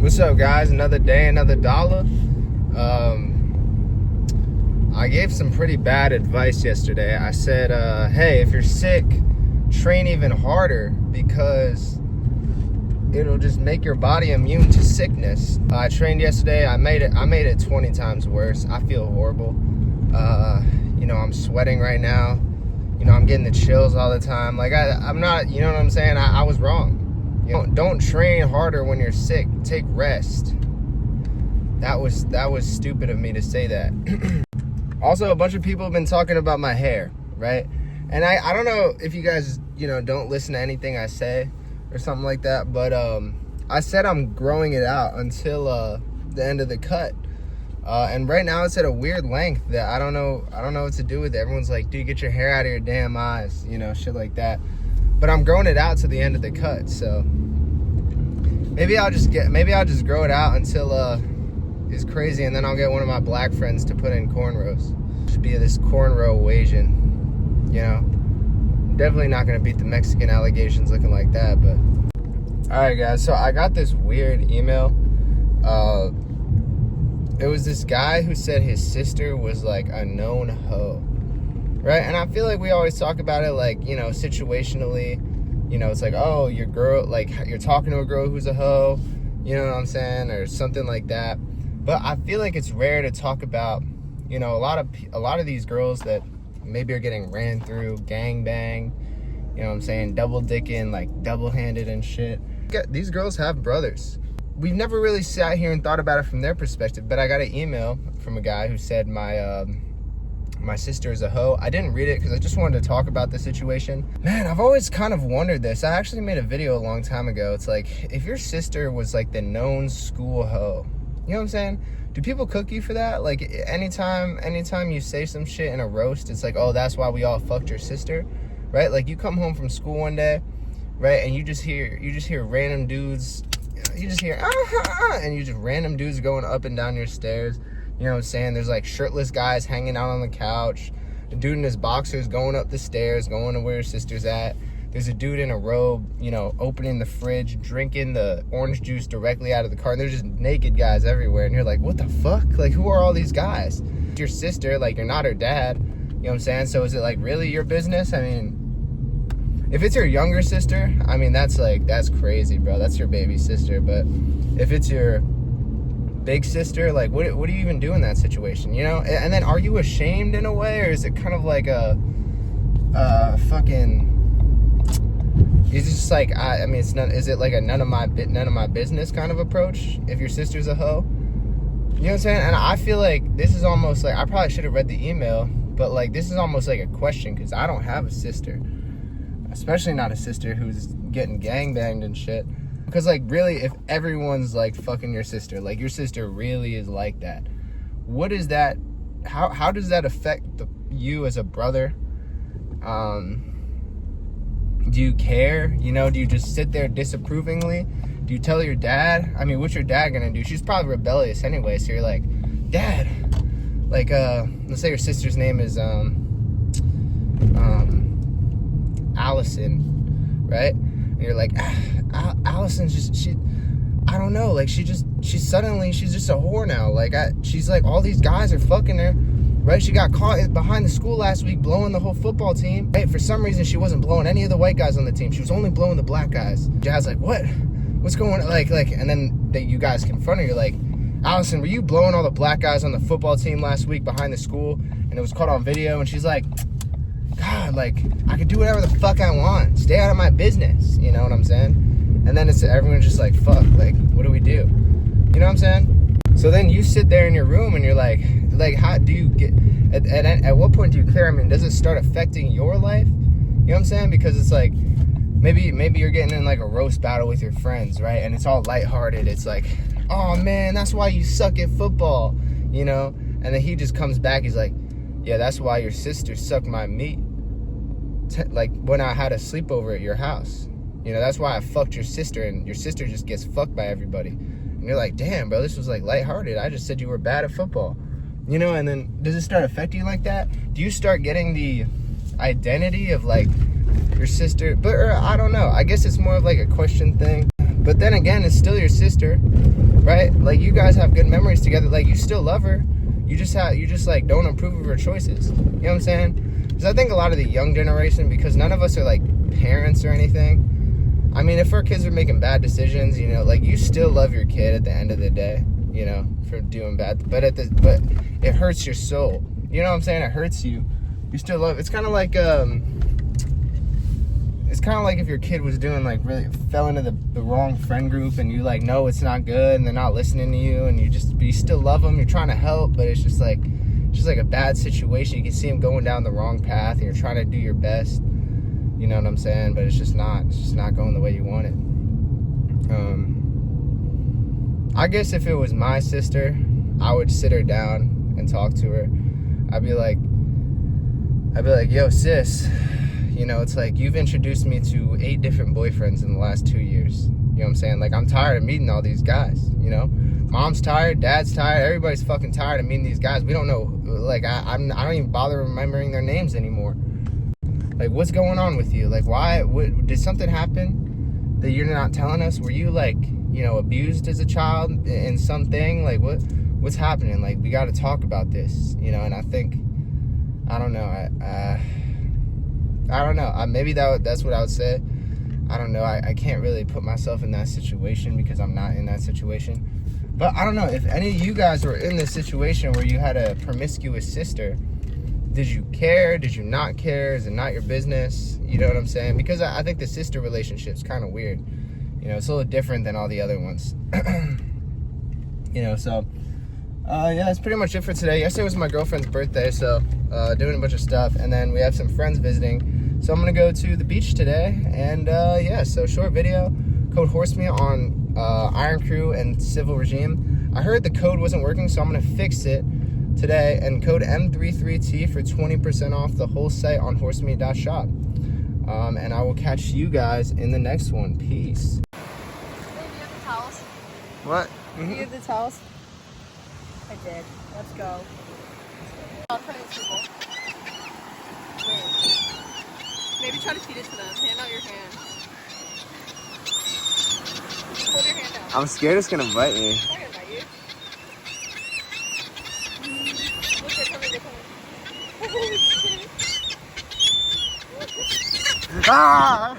What's up, guys? Another day, another dollar. I gave some pretty bad advice yesterday. I said, hey, if you're sick, train even harder because it'll just make your body immune to sickness. I trained yesterday. I made it 20 times worse. I feel horrible. I'm sweating right now. I'm getting the chills all the time. Like I'm not, you know what I'm saying? I was wrong. Don't train harder when you're sick. Take rest. That was stupid of me to say that. Also, a bunch of people have been talking about my hair, right? And I don't know if you guys, don't listen to anything I say or something like that, but I said I'm growing it out until the end of the cut. And right now it's at a weird length that I don't know what to do with it. Everyone's like, dude, get your hair out of your damn eyes, shit like that. But I'm growing it out to the end of the cut, so maybe I'll just grow it out until it's crazy, and then I'll get one of my black friends to put in cornrows. Should be this cornrow Asian, Definitely not gonna beat the Mexican allegations looking like that, but all right, guys. So I got this weird email. It was this guy who said his sister was like a known hoe, right? And I feel like we always talk about it like, situationally. It's like, oh, your girl, like you're talking to a girl who's a hoe, you know what I'm saying, or something like that. But I feel like it's rare to talk about, a lot of these girls that maybe are getting ran through, gang bang, double dicking, like double handed and shit. These girls have brothers. We've never really sat here and thought about it from their perspective, but I got an email from a guy who said my sister is a hoe. I didn't read it because I just wanted to talk about the situation. Man, I've always kind of wondered this. I actually made a video a long time ago. It's like, if your sister was like the known school hoe, you know what I'm saying? Do people cook you for that? Like anytime you say some shit in a roast, it's like, oh, that's why we all fucked your sister, right? Like you come home from school one day, right, and you just hear random dudes, and you just random dudes going up and down your stairs. You know what I'm saying? There's like shirtless guys hanging out on the couch. A dude in his boxers going up the stairs, going to where your sister's at. There's a dude in a robe, opening the fridge, drinking the orange juice directly out of the car. And there's just naked guys everywhere. And you're like, what the fuck? Like, who are all these guys? It's your sister, like, you're not her dad. You know what I'm saying? So is it like really your business? I mean, if it's your younger sister, I mean, that's crazy, bro. That's your baby sister. But if it's your big sister, like what do you even do in that situation, And then are you ashamed in a way, or is it kind of like a fucking, is it just like it's not, is it like a none of my business kind of approach if your sister's a hoe? You know what I'm saying? And I feel like this is almost like, I probably should have read the email, but like this is almost like a question, because I don't have a sister, especially not a sister who's getting gangbanged and shit. Because, like, really, if everyone's, like, fucking your sister, like, your sister really is like that, what is that, how does that affect you as a brother? Do you care? Do you just sit there disapprovingly? Do you tell your dad? I mean, what's your dad gonna do? She's probably rebellious anyway, so you're like, Dad, like, let's say your sister's name is, Allison, right? And you're like, Allison's just, I don't know, like, she's just a whore now. Like, she's like, all these guys are fucking her, right? She got caught behind the school last week blowing the whole football team, right? For some reason, she wasn't blowing any of the white guys on the team. She was only blowing the black guys. Dad's like, what's going on? Like, and then you guys confront her. You're like, Allison, were you blowing all the black guys on the football team last week behind the school? And it was caught on video. And she's like, God, like, I could do whatever the fuck I want. Stay out of my business. You know what I'm saying? And then everyone's just like, fuck, like, what do we do? You know what I'm saying? So then you sit there in your room and you're like, how do you get, at what point do you care? I mean, does it start affecting your life? You know what I'm saying? Because it's like, maybe you're getting in like a roast battle with your friends, right? And it's all lighthearted. It's like, oh man, that's why you suck at football, And then he just comes back, he's like, yeah, that's why your sister sucked my meat. Like when I had a sleepover at your house, that's why I fucked your sister, and your sister just gets fucked by everybody. And you're like, damn, bro, this was like lighthearted. I just said you were bad at football, and then does it start affecting you like that? Do you start getting the identity of like your sister? But I don't know. I guess it's more of like a question thing. But then again, it's still your sister, right? Like, you guys have good memories together. Like, you still love her. You just like don't approve of her choices. You know what I'm saying? Because I think a lot of the young generation, because none of us are like parents or anything. I mean, if our kids are making bad decisions, you know, like, you still love your kid at the end of the day, you know, for doing bad. But it hurts your soul. You know what I'm saying? It hurts you. You still love. It's kind of like if your kid was doing, like, really fell into the wrong friend group, and you like know it's not good, and they're not listening to you, and you still love them. You're trying to help, but it's just like a bad situation. You can see them going down the wrong path, and you're trying to do your best. You know what I'm saying? But it's just not going the way you want it. I guess if it was my sister, I would sit her down and talk to her. I'd be like, yo, sis, you know, it's like, you've introduced me to 8 different boyfriends in the last 2 years. You know what I'm saying? Like, I'm tired of meeting all these guys, you know? Mom's tired, dad's tired, everybody's fucking tired of meeting these guys. We don't know, like, I don't even bother remembering their names anymore. Like, what's going on with you? Like, why? Did something happen that you're not telling us? Were you, like, you know, abused as a child in something? Like, what's happening? Like, we got to talk about this, you know? And I think, I don't know, I don't know. Maybe that's what I would say. I don't know. I can't really put myself in that situation because I'm not in that situation. But I don't know. If any of you guys were in this situation where you had a promiscuous sister, did you care? Did you not care? Is it not your business? You know what I'm saying? Because I think the sister relationship's kind of weird. You know, it's a little different than all the other ones. You know, so... yeah, that's pretty much it for today. Yesterday was my girlfriend's birthday, so doing a bunch of stuff, and then we have some friends visiting. So I'm gonna go to the beach today, and yeah, so short video. Code Horsemeet on Iron CRUE and Civil Regime. I heard the code wasn't working, so I'm gonna fix it today, and code M33T for 20% off the whole site on Horsemeet.shop. And I will catch you guys in the next one. Peace. Hey, do you have the towels? What? Do you have the towels? I did. Let's go. I'll try this people. Wait. Maybe try to feed it to them. Hand out your hand. Hold your hand out. I'm scared it's gonna bite me. It's not gonna bite you. Look, they're coming, they're coming. Ah!